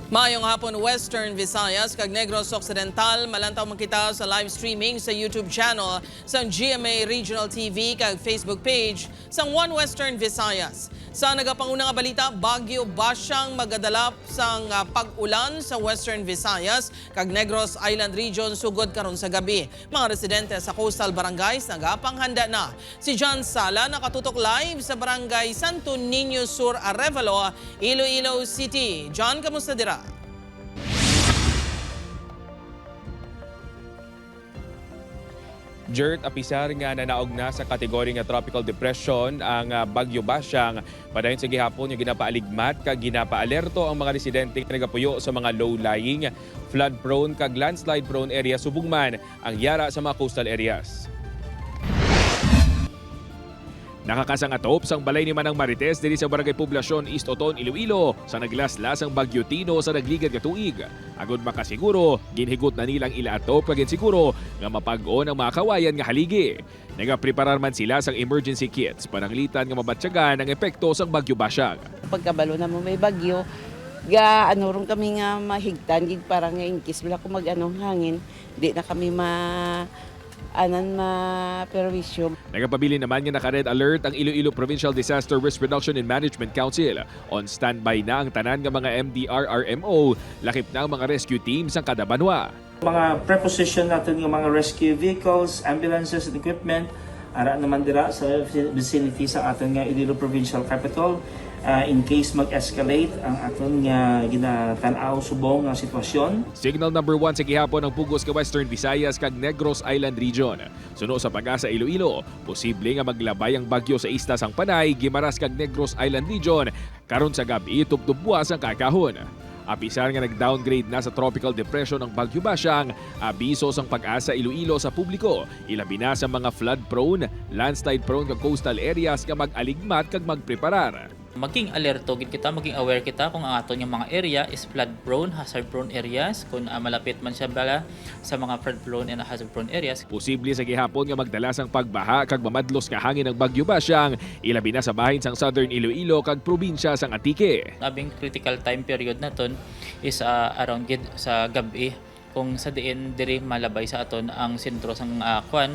Maayong hapon Western Visayas kag Negros Occidental malantaw makita sa live streaming sa YouTube channel sa GMA Regional TV kag Facebook page sa One Western Visayas. Sa nagapangunang balita, Bagyo Basyang magadalap sang pag-ulan sa Western Visayas kag Negros Island Region sugod karon sa gabi. Mga residente sa coastal barangays nagapanghanda na. Si John Sala nakatutok live sa Barangay Santo Niño Sur, Arevalo, Iloilo City. John, kamusta dira? Jert, apisar nga na naog na sa kategory nga tropical depression ang Bagyo Basyang. Padayon sa gihapon yung ginapaaligmat kag ginapaalerto ang mga residente nga nagapuyo sa mga low-lying, flood-prone kag landslide-prone area subong man ang yara sa mga coastal areas. Nakakasang atop sang balay ni Manang Marites diri sa Barangay Poblasyon East Oton, Iloilo sa naglaslas ang Bagyo Tino sa nagligad nga tuig. Agod makasiguro, ginhigot na nilang ilaatop kag siguro nga mapag-on ang mga kawayan nga haligi. Nagapreparar man sila sang emergency kits pananglitan nga mabatyagan ang epekto sang Bagyo Basyang. Pagkabalo na mo may bagyo, ron kami nga mahigtan gid para nga in case wala ko hangin, di na kami perwisyo. Nagapabili naman nga naka-red alert ang Iloilo Provincial Disaster Risk Reduction and Management Council. On standby na ang tanan nga mga MDR-RMO, lakip na ang mga rescue teams ang kada banwa. Mga preposition natin ng mga rescue vehicles, ambulances and equipment, ara naman dira sa vicinity sa aton nga Iloilo Provincial Capital. In case mag-escalate ang aton nga ginatanaw subong nga sitwasyon. Signal number 1 sa gihapon ang pugos ka Western Visayas kag Negros Island Region. Suno sa Pag-asa Iloilo, posible nga maglabay ang bagyo sa isla sang Panay, Guimaras kag Negros Island Region. Karon sa gabi tubtubwas ang kakahon. Apisar nga nag-downgrade na sa tropical depression ang Bagyo Basyang, abiso sang Pag-asa Iloilo sa publiko, ilabi na sa mga flood-prone, landslide-prone kag coastal areas nga mag-aligmat kag magpreparar. Maging alerto gid kita, maging aware kita kung ang aton yung mga area is flood-prone, hazard-prone areas, kung malapit man siya bala sa mga flood-prone and hazard-prone areas. Posible sa gihapon nga magdala sang pagbaha kag mamadlos nga hangin ng Bagyo Basyang, ilabi na sa bahin sang Southern Iloilo kag probinsya sang Antique. Abing critical time period naton is around gid sa gabi, kung sa diin diri malabay sa aton ang sentro sang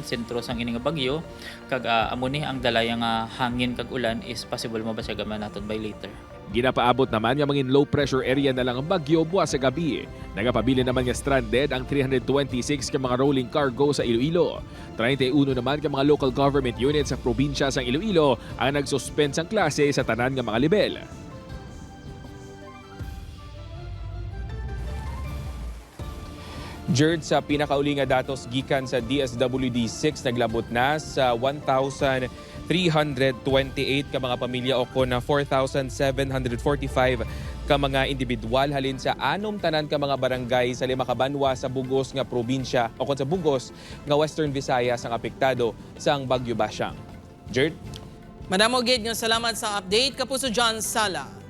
sentro sang ining bagyo kag amo ni ang dalayang hangin kag ulan is possible mabasyagan naton by later. Ginapaabot naman nga mangin low pressure area na lang ang bagyo buwas sa gabi. Nagapabili naman nga stranded ang 326 ka mga rolling cargo sa Iloilo. 31 naman ka mga local government units sa probinsya sang Iloilo ang nagsuspend sang klase sa tanan nga mga level. Jerd, sa pinakauli nga datos gikan sa DSWD-6 naglabot na sa 1,328 ka mga pamilya o kon na 4,745 ka mga individual halin sa anom tanan ka mga barangay sa 5 ka banwa sa bugos nga probinsya o kon sa bugos nga Western Visayas ang apektado sa Bagyo Basyang. Jerd? Madamo gid nga salamat sa update kapuso John Sala.